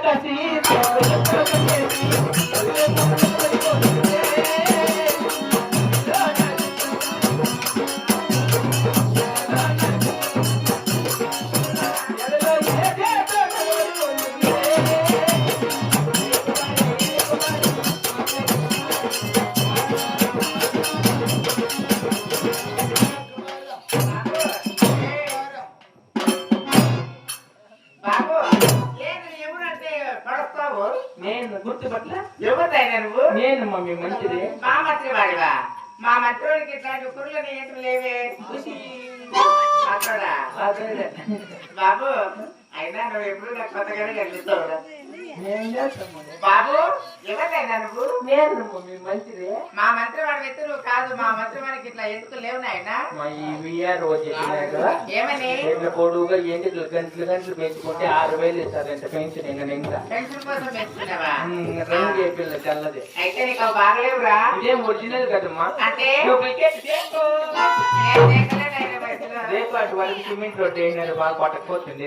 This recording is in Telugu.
కసి నేను గుర్తుపట్ల ఎవరిదైనా నువ్వు? నేను మమ్మీ మంచిది. మా మంత్రి వాడివా? మా మంత్రుడికి ఇట్లాంటి కుర్రలు ఏంటి లేవే అక్కడ అదే బాబు. అయినా నువ్వు ఎప్పుడు నాకు కొత్తగానే కనిపిస్తావు నేను చేస్తాను. బాబు. ఎవరిదైనా నువ్వు? నేను మమ్మీ మంచిది. మా మంత్రి వాడి వ్యక్తి నువ్వు కాదు. మా మంత్రి వాడికి ఇట్లా ఎందుకు లేవు నాయన? మా ఈ విఆర్ చెప్పినాక ఏమని? ఇట్లా పొడుగుగా ఏంటి గంటలు పెంచుకుంటే 6,000 ఇస్తారంట పెన్షన్. ఇంకా పెన్షన్ కోసం పెంచుకున్నావా? రంగు చేపిల్ల తెల్లది. అయితే నీకు అవి బాగలేవురా? ఇదేం ఒరిజినల్ కదమ్మా. అంటే డూప్లికేట్ నేను దేకలేను ఆయన వయసులో. రేపు అటు వాళ్ళకి సిమెంట్ రోడ్డు వేసినారు బాగా పట్టకపోతుంది.